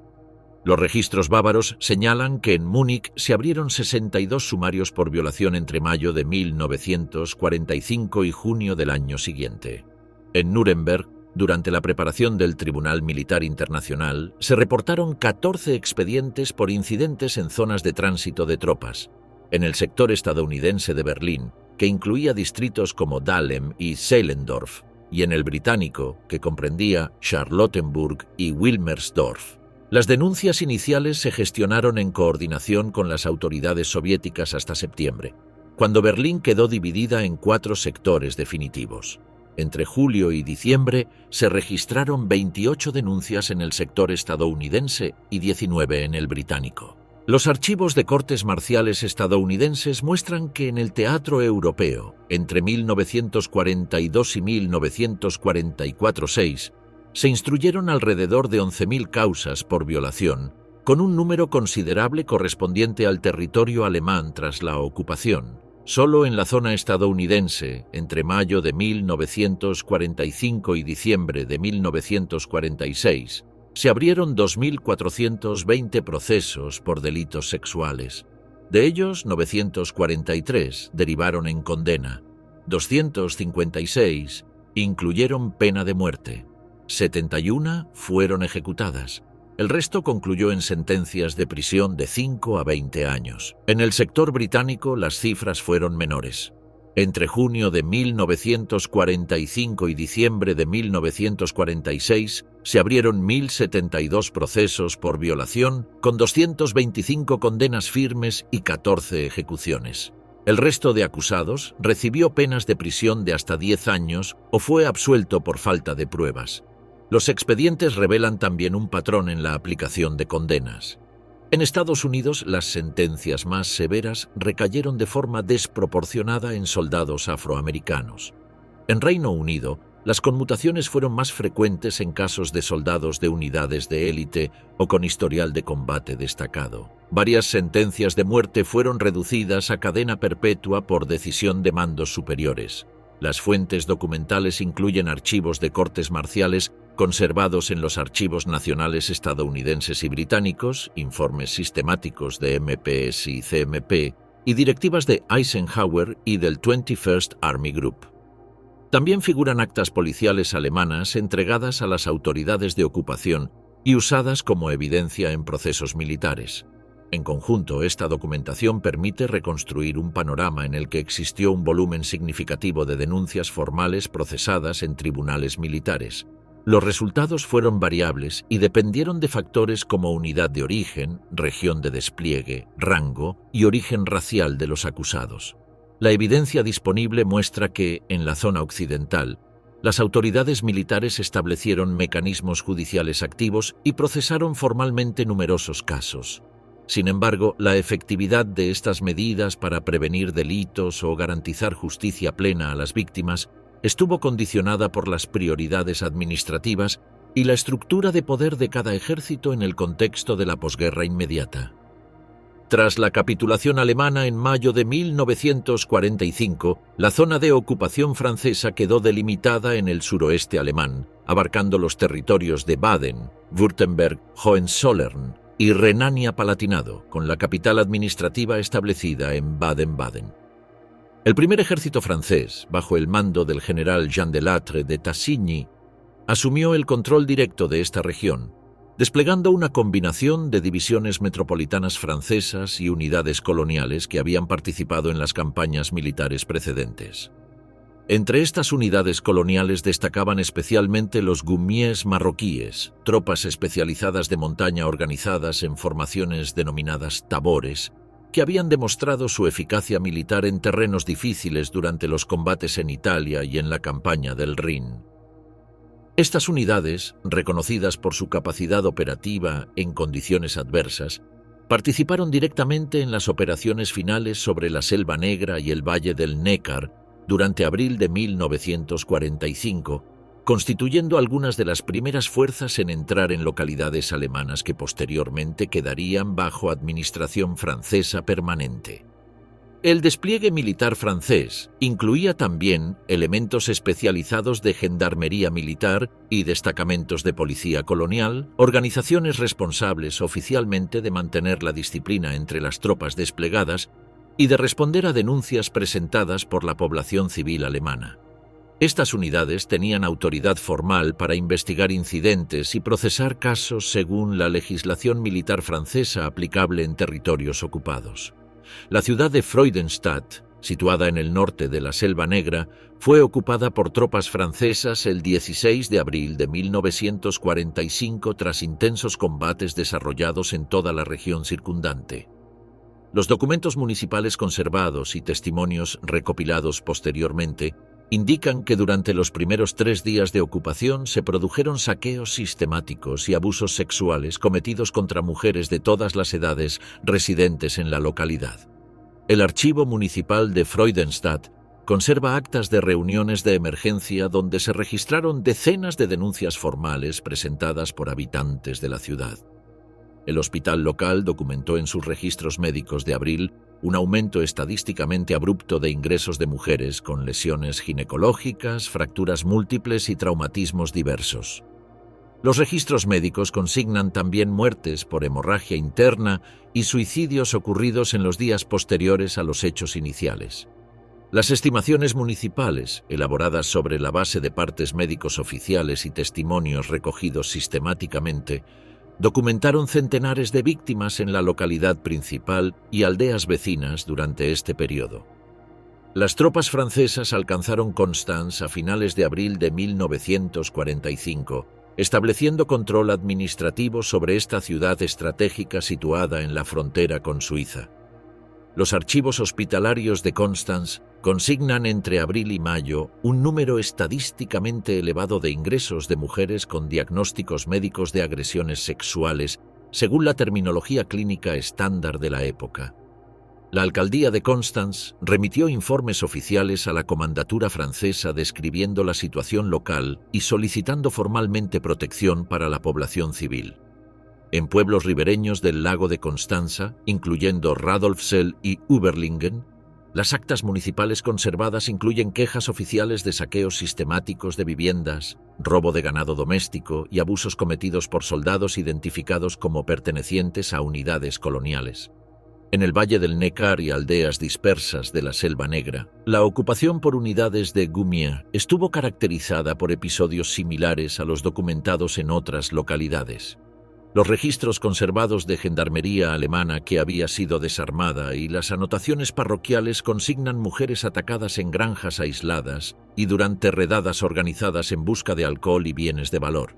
Los registros bávaros señalan que en Múnich se abrieron 62 sumarios por violación entre mayo de 1945 y junio del año siguiente. En Nuremberg, durante la preparación del Tribunal Militar Internacional, se reportaron 14 expedientes por incidentes en zonas de tránsito de tropas. En el sector estadounidense de Berlín, que incluía distritos como Dahlem y Zehlendorf, y en el británico, que comprendía Charlottenburg y Wilmersdorf. Las denuncias iniciales se gestionaron en coordinación con las autoridades soviéticas hasta septiembre, cuando Berlín quedó dividida en 4 sectores definitivos. Entre julio y diciembre se registraron 28 denuncias en el sector estadounidense y 19 en el británico. Los archivos de cortes marciales estadounidenses muestran que en el teatro europeo, entre 1942 y 1944-6, se instruyeron alrededor de 11.000 causas por violación, con un número considerable correspondiente al territorio alemán tras la ocupación. Solo en la zona estadounidense, entre mayo de 1945 y diciembre de 1946, se abrieron 2.420 procesos por delitos sexuales. De ellos, 943 derivaron en condena, 256 incluyeron pena de muerte, 71 fueron ejecutadas. El resto concluyó en sentencias de prisión de 5 a 20 años. En el sector británico las cifras fueron menores. Entre junio de 1945 y diciembre de 1946 se abrieron 1.072 procesos por violación, con 225 condenas firmes y 14 ejecuciones. El resto de acusados recibió penas de prisión de hasta 10 años o fue absuelto por falta de pruebas. Los expedientes revelan también un patrón en la aplicación de condenas. En Estados Unidos, las sentencias más severas recayeron de forma desproporcionada en soldados afroamericanos. En Reino Unido, las conmutaciones fueron más frecuentes en casos de soldados de unidades de élite o con historial de combate destacado. Varias sentencias de muerte fueron reducidas a cadena perpetua por decisión de mandos superiores. Las fuentes documentales incluyen archivos de cortes marciales conservados en los archivos nacionales estadounidenses y británicos, informes sistemáticos de MPS y CMP, y directivas de Eisenhower y del 21st Army Group. También figuran actas policiales alemanas entregadas a las autoridades de ocupación y usadas como evidencia en procesos militares. En conjunto, esta documentación permite reconstruir un panorama en el que existió un volumen significativo de denuncias formales procesadas en tribunales militares. Los resultados fueron variables y dependieron de factores como unidad de origen, región de despliegue, rango y origen racial de los acusados. La evidencia disponible muestra que, en la zona occidental, las autoridades militares establecieron mecanismos judiciales activos y procesaron formalmente numerosos casos. Sin embargo, la efectividad de estas medidas para prevenir delitos o garantizar justicia plena a las víctimas estuvo condicionada por las prioridades administrativas y la estructura de poder de cada ejército en el contexto de la posguerra inmediata. Tras la capitulación alemana en mayo de 1945, la zona de ocupación francesa quedó delimitada en el suroeste alemán, abarcando los territorios de Baden, Württemberg, Hohenzollern y Renania-Palatinado, con la capital administrativa establecida en Baden-Baden. El primer ejército francés, bajo el mando del general Jean de Lattre de Tassigny, asumió el control directo de esta región, desplegando una combinación de divisiones metropolitanas francesas y unidades coloniales que habían participado en las campañas militares precedentes. Entre estas unidades coloniales destacaban especialmente los goumiers marroquíes, tropas especializadas de montaña organizadas en formaciones denominadas tabores, que habían demostrado su eficacia militar en terrenos difíciles durante los combates en Italia y en la campaña del Rin. Estas unidades, reconocidas por su capacidad operativa en condiciones adversas, participaron directamente en las operaciones finales sobre la Selva Negra y el Valle del Neckar durante abril de 1945, constituyendo algunas de las primeras fuerzas en entrar en localidades alemanas que posteriormente quedarían bajo administración francesa permanente. El despliegue militar francés incluía también elementos especializados de gendarmería militar y destacamentos de policía colonial, organizaciones responsables oficialmente de mantener la disciplina entre las tropas desplegadas y de responder a denuncias presentadas por la población civil alemana. Estas unidades tenían autoridad formal para investigar incidentes y procesar casos según la legislación militar francesa aplicable en territorios ocupados. La ciudad de Freudenstadt, situada en el norte de la Selva Negra, fue ocupada por tropas francesas el 16 de abril de 1945 tras intensos combates desarrollados en toda la región circundante. Los documentos municipales conservados y testimonios recopilados posteriormente indican que durante los primeros 3 días de ocupación se produjeron saqueos sistemáticos y abusos sexuales cometidos contra mujeres de todas las edades residentes en la localidad. El archivo municipal de Freudenstadt conserva actas de reuniones de emergencia donde se registraron decenas de denuncias formales presentadas por habitantes de la ciudad. El hospital local documentó en sus registros médicos de abril un aumento estadísticamente abrupto de ingresos de mujeres con lesiones ginecológicas, fracturas múltiples y traumatismos diversos. Los registros médicos consignan también muertes por hemorragia interna y suicidios ocurridos en los días posteriores a los hechos iniciales. Las estimaciones municipales, elaboradas sobre la base de partes médicos oficiales y testimonios recogidos sistemáticamente, documentaron centenares de víctimas en la localidad principal y aldeas vecinas durante este periodo. Las tropas francesas alcanzaron Constance a finales de abril de 1945, estableciendo control administrativo sobre esta ciudad estratégica situada en la frontera con Suiza. Los archivos hospitalarios de Constance consignan entre abril y mayo un número estadísticamente elevado de ingresos de mujeres con diagnósticos médicos de agresiones sexuales, según la terminología clínica estándar de la época. La alcaldía de Constance remitió informes oficiales a la comandatura francesa describiendo la situación local y solicitando formalmente protección para la población civil. En pueblos ribereños del lago de Constanza, incluyendo Radolfzell y Überlingen, las actas municipales conservadas incluyen quejas oficiales de saqueos sistemáticos de viviendas, robo de ganado doméstico y abusos cometidos por soldados identificados como pertenecientes a unidades coloniales. En el Valle del Neckar y aldeas dispersas de la Selva Negra, la ocupación por unidades de Gumier estuvo caracterizada por episodios similares a los documentados en otras localidades. Los registros conservados de gendarmería alemana que había sido desarmada y las anotaciones parroquiales consignan mujeres atacadas en granjas aisladas y durante redadas organizadas en busca de alcohol y bienes de valor.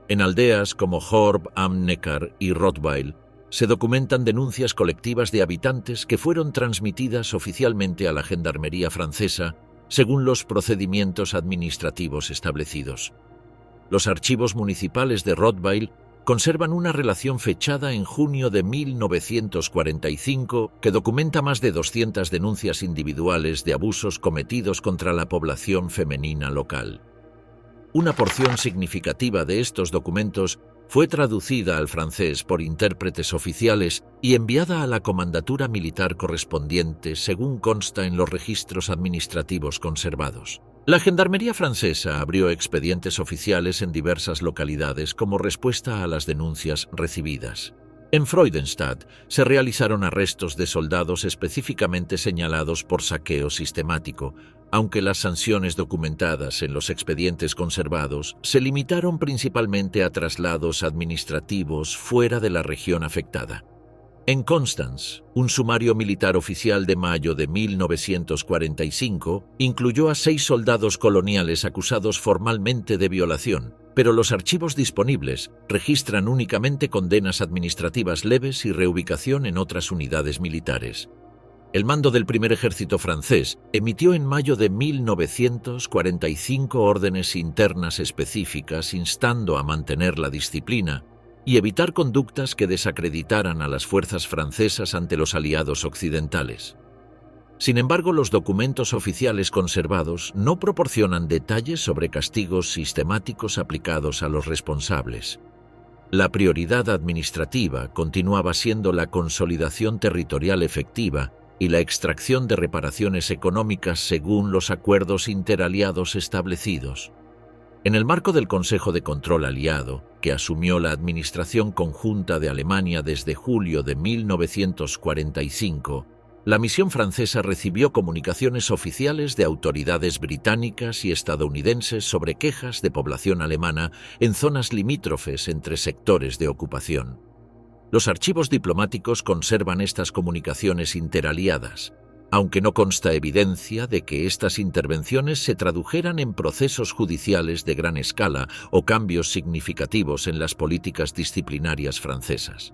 En aldeas como Horb am Neckar y Rottweil se documentan denuncias colectivas de habitantes que fueron transmitidas oficialmente a la gendarmería francesa según los procedimientos administrativos establecidos. Los archivos municipales de Rottweil conservan una relación fechada en junio de 1945 que documenta más de 200 denuncias individuales de abusos cometidos contra la población femenina local. Una porción significativa de estos documentos fue traducida al francés por intérpretes oficiales y enviada a la comandatura militar correspondiente, según consta en los registros administrativos conservados. La gendarmería francesa abrió expedientes oficiales en diversas localidades como respuesta a las denuncias recibidas. En Freudenstadt se realizaron arrestos de soldados específicamente señalados por saqueo sistemático, aunque las sanciones documentadas en los expedientes conservados se limitaron principalmente a traslados administrativos fuera de la región afectada. En Constance, un sumario militar oficial de mayo de 1945 incluyó a 6 soldados coloniales acusados formalmente de violación, pero los archivos disponibles registran únicamente condenas administrativas leves y reubicación en otras unidades militares. El mando del primer ejército francés emitió en mayo de 1945 órdenes internas específicas instando a mantener la disciplina y evitar conductas que desacreditaran a las fuerzas francesas ante los aliados occidentales. Sin embargo, los documentos oficiales conservados no proporcionan detalles sobre castigos sistemáticos aplicados a los responsables. La prioridad administrativa continuaba siendo la consolidación territorial efectiva y la extracción de reparaciones económicas según los acuerdos interaliados establecidos. En el marco del Consejo de Control Aliado, que asumió la administración conjunta de Alemania desde julio de 1945, la misión francesa recibió comunicaciones oficiales de autoridades británicas y estadounidenses sobre quejas de población alemana en zonas limítrofes entre sectores de ocupación. Los archivos diplomáticos conservan estas comunicaciones interaliadas, aunque no consta evidencia de que estas intervenciones se tradujeran en procesos judiciales de gran escala o cambios significativos en las políticas disciplinarias francesas.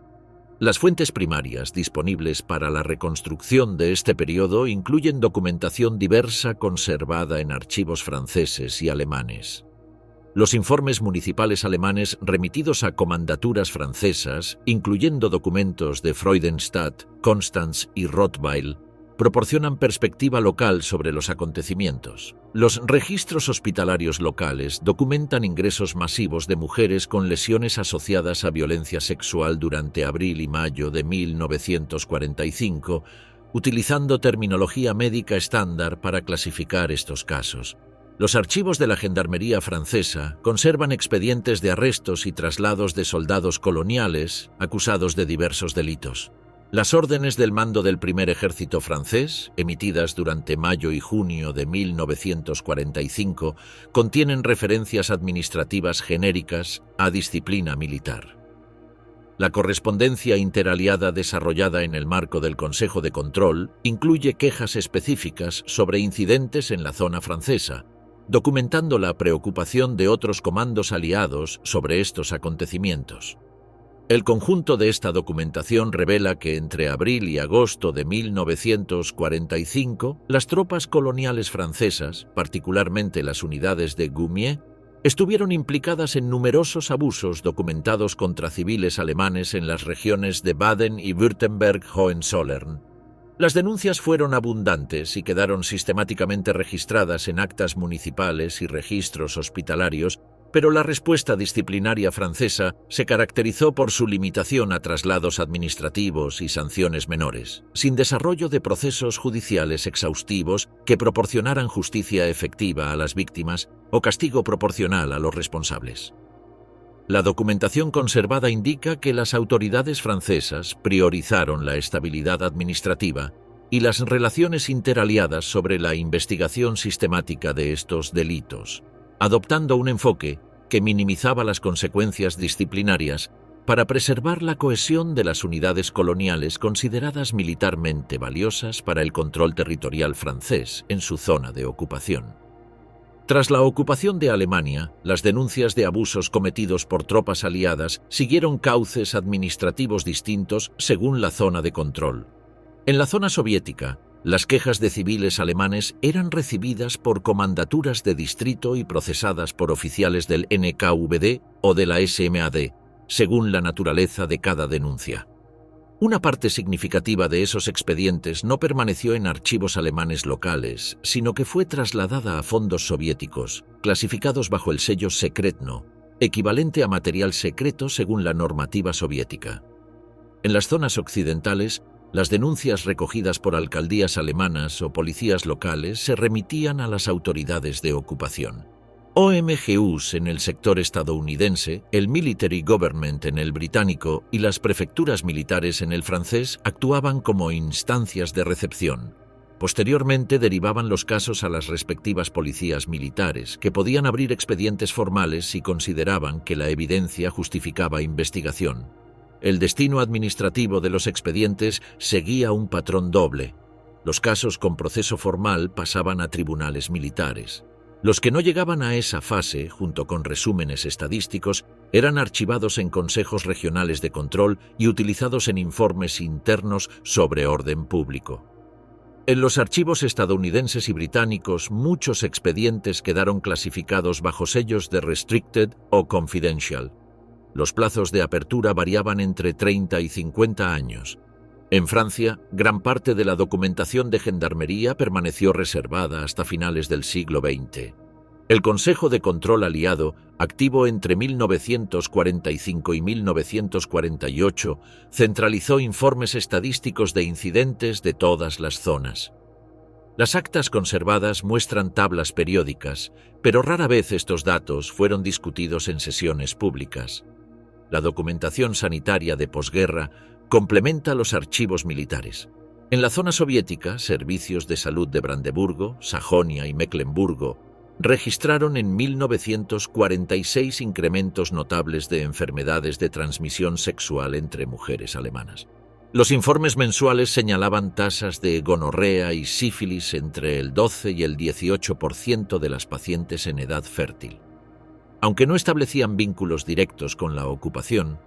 Las fuentes primarias disponibles para la reconstrucción de este periodo incluyen documentación diversa conservada en archivos franceses y alemanes. Los informes municipales alemanes remitidos a comandaturas francesas, incluyendo documentos de Freudenstadt, Constance y Rottweil, proporcionan perspectiva local sobre los acontecimientos. Los registros hospitalarios locales documentan ingresos masivos de mujeres con lesiones asociadas a violencia sexual durante abril y mayo de 1945, utilizando terminología médica estándar para clasificar estos casos. Los archivos de la Gendarmería francesa conservan expedientes de arrestos y traslados de soldados coloniales acusados de diversos delitos. Las órdenes del mando del primer ejército francés, emitidas durante mayo y junio de 1945, contienen referencias administrativas genéricas a disciplina militar. La correspondencia interaliada desarrollada en el marco del Consejo de Control incluye quejas específicas sobre incidentes en la zona francesa, documentando la preocupación de otros comandos aliados sobre estos acontecimientos. El conjunto de esta documentación revela que entre abril y agosto de 1945, las tropas coloniales francesas, particularmente las unidades de Goumier, estuvieron implicadas en numerosos abusos documentados contra civiles alemanes en las regiones de Baden y Württemberg-Hohenzollern. Las denuncias fueron abundantes y quedaron sistemáticamente registradas en actas municipales y registros hospitalarios, pero la respuesta disciplinaria francesa se caracterizó por su limitación a traslados administrativos y sanciones menores, sin desarrollo de procesos judiciales exhaustivos que proporcionaran justicia efectiva a las víctimas o castigo proporcional a los responsables. La documentación conservada indica que las autoridades francesas priorizaron la estabilidad administrativa y las relaciones interaliadas sobre la investigación sistemática de estos delitos, adoptando un enfoque que minimizaba las consecuencias disciplinarias para preservar la cohesión de las unidades coloniales consideradas militarmente valiosas para el control territorial francés en su zona de ocupación. Tras la ocupación de Alemania, las denuncias de abusos cometidos por tropas aliadas siguieron cauces administrativos distintos según la zona de control. En la zona soviética, las quejas de civiles alemanes eran recibidas por comandaturas de distrito y procesadas por oficiales del NKVD o de la SMAD, según la naturaleza de cada denuncia. Una parte significativa de esos expedientes no permaneció en archivos alemanes locales, sino que fue trasladada a fondos soviéticos, clasificados bajo el sello Sekretno, equivalente a material secreto según la normativa soviética. En las zonas occidentales, las denuncias recogidas por alcaldías alemanas o policías locales se remitían a las autoridades de ocupación. OMGUs en el sector estadounidense, el Military Government en el británico y las prefecturas militares en el francés actuaban como instancias de recepción. Posteriormente derivaban los casos a las respectivas policías militares, que podían abrir expedientes formales si consideraban que la evidencia justificaba investigación. El destino administrativo de los expedientes seguía un patrón doble. Los casos con proceso formal pasaban a tribunales militares. Los que no llegaban a esa fase, junto con resúmenes estadísticos, eran archivados en consejos regionales de control y utilizados en informes internos sobre orden público. En los archivos estadounidenses y británicos, muchos expedientes quedaron clasificados bajo sellos de Restricted o Confidential. Los plazos de apertura variaban entre 30 y 50 años. En Francia, gran parte de la documentación de gendarmería permaneció reservada hasta finales del siglo XX. El Consejo de Control Aliado, activo entre 1945 y 1948, centralizó informes estadísticos de incidentes de todas las zonas. Las actas conservadas muestran tablas periódicas, pero rara vez estos datos fueron discutidos en sesiones públicas. La documentación sanitaria de posguerra complementa los archivos militares. En la zona soviética, servicios de salud de Brandeburgo, Sajonia y Mecklemburgo registraron en 1946 incrementos notables de enfermedades de transmisión sexual entre mujeres alemanas. Los informes mensuales señalaban tasas de gonorrea y sífilis entre el 12 y el 18% de las pacientes en edad fértil. Aunque no establecían vínculos directos con la ocupación,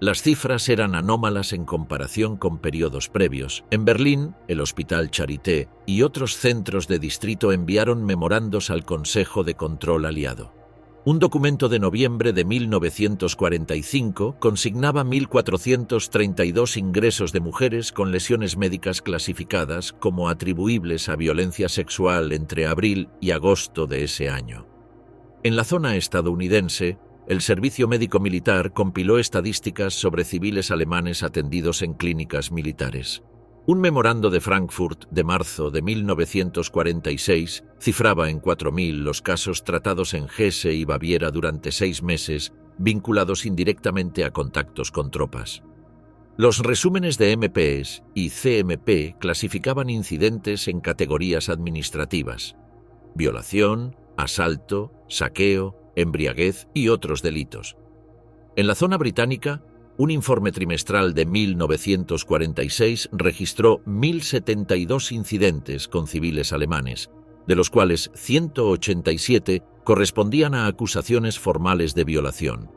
las cifras eran anómalas en comparación con periodos previos. En Berlín, el Hospital Charité y otros centros de distrito enviaron memorandos al Consejo de Control Aliado. Un documento de noviembre de 1945 consignaba 1.432 ingresos de mujeres con lesiones médicas clasificadas como atribuibles a violencia sexual entre abril y agosto de ese año. En la zona estadounidense, el Servicio Médico Militar compiló estadísticas sobre civiles alemanes atendidos en clínicas militares. Un memorando de Frankfurt de marzo de 1946 cifraba en 4.000 los casos tratados en Hesse y Baviera durante 6 meses, vinculados indirectamente a contactos con tropas. Los resúmenes de MPs y CMP clasificaban incidentes en categorías administrativas: violación, asalto, saqueo, embriaguez y otros delitos. En la zona británica, un informe trimestral de 1946 registró 1.072 incidentes con civiles alemanes, de los cuales 187 correspondían a acusaciones formales de violación.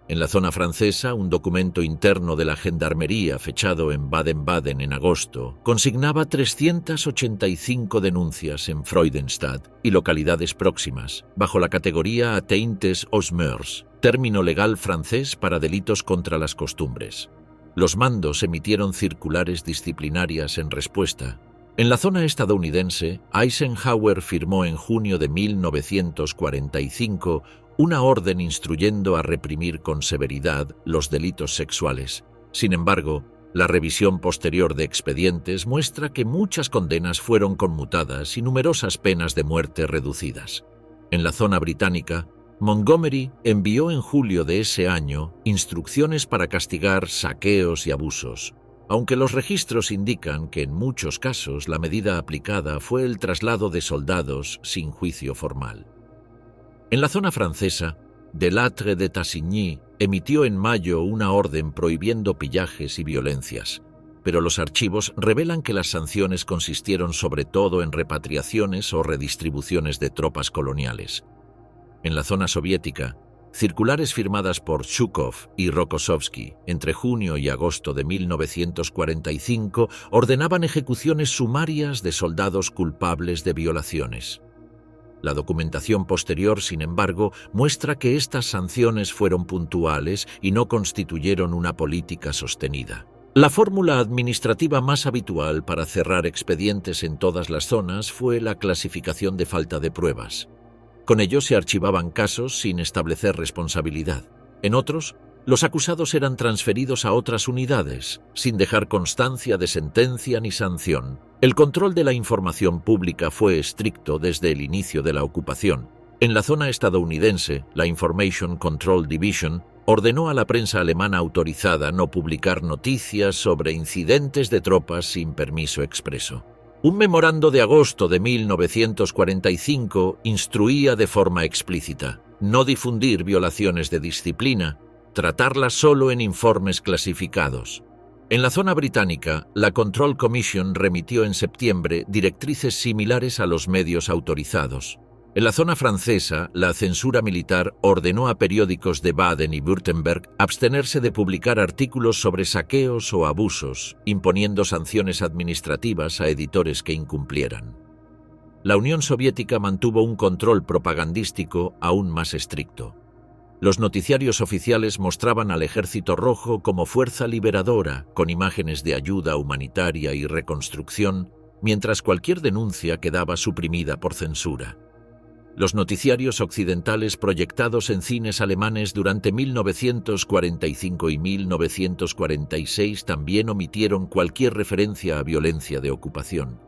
En la zona francesa, un documento interno de la Gendarmería fechado en Baden-Baden en agosto consignaba 385 denuncias en Freudenstadt y localidades próximas, bajo la categoría Atteintes aux mœurs, término legal francés para delitos contra las costumbres. Los mandos emitieron circulares disciplinarias en respuesta. En la zona estadounidense, Eisenhower firmó en junio de 1945 una orden instruyendo a reprimir con severidad los delitos sexuales. Sin embargo, la revisión posterior de expedientes muestra que muchas condenas fueron conmutadas y numerosas penas de muerte reducidas. En la zona británica, Montgomery envió en julio de ese año instrucciones para castigar saqueos y abusos, aunque los registros indican que en muchos casos la medida aplicada fue el traslado de soldados sin juicio formal. En la zona francesa, Delattre de Tassigny emitió en mayo una orden prohibiendo pillajes y violencias, pero los archivos revelan que las sanciones consistieron sobre todo en repatriaciones o redistribuciones de tropas coloniales. En la zona soviética, circulares firmadas por Zhukov y Rokossovsky entre junio y agosto de 1945 ordenaban ejecuciones sumarias de soldados culpables de violaciones. La documentación posterior, sin embargo, muestra que estas sanciones fueron puntuales y no constituyeron una política sostenida. La fórmula administrativa más habitual para cerrar expedientes en todas las zonas fue la clasificación de falta de pruebas. Con ello se archivaban casos sin establecer responsabilidad. En otros, los acusados eran transferidos a otras unidades, sin dejar constancia de sentencia ni sanción. El control de la información pública fue estricto desde el inicio de la ocupación. En la zona estadounidense, la Information Control Division ordenó a la prensa alemana autorizada no publicar noticias sobre incidentes de tropas sin permiso expreso. Un memorando de agosto de 1945 instruía de forma explícita: no difundir violaciones de disciplina, tratarlas solo en informes clasificados. En la zona británica, la Control Commission remitió en septiembre directrices similares a los medios autorizados. En la zona francesa, la censura militar ordenó a periódicos de Baden y Württemberg abstenerse de publicar artículos sobre saqueos o abusos, imponiendo sanciones administrativas a editores que incumplieran. La Unión Soviética mantuvo un control propagandístico aún más estricto. Los noticiarios oficiales mostraban al Ejército Rojo como fuerza liberadora, con imágenes de ayuda humanitaria y reconstrucción, mientras cualquier denuncia quedaba suprimida por censura. Los noticiarios occidentales proyectados en cines alemanes durante 1945 y 1946 también omitieron cualquier referencia a violencia de ocupación.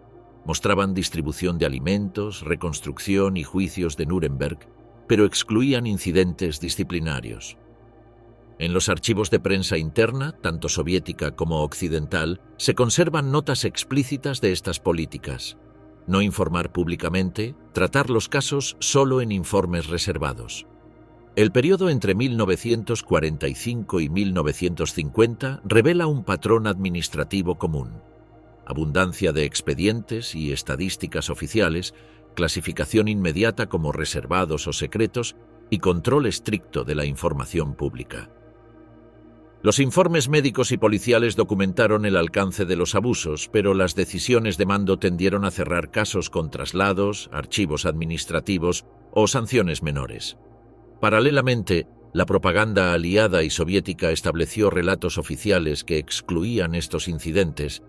Mostraban distribución de alimentos, reconstrucción y juicios de Nuremberg, pero excluían incidentes disciplinarios. En los archivos de prensa interna, tanto soviética como occidental, se conservan notas explícitas de estas políticas. No informar públicamente, tratar los casos solo en informes reservados. El periodo entre 1945 y 1950 revela un patrón administrativo común: abundancia de expedientes y estadísticas oficiales, clasificación inmediata como reservados o secretos y control estricto de la información pública. Los informes médicos y policiales documentaron el alcance de los abusos, pero las decisiones de mando tendieron a cerrar casos con traslados, archivos administrativos o sanciones menores. Paralelamente, la propaganda aliada y soviética estableció relatos oficiales que excluían estos incidentes,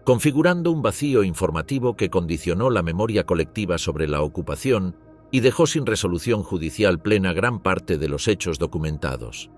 configurando un vacío informativo que condicionó la memoria colectiva sobre la ocupación y dejó sin resolución judicial plena gran parte de los hechos documentados.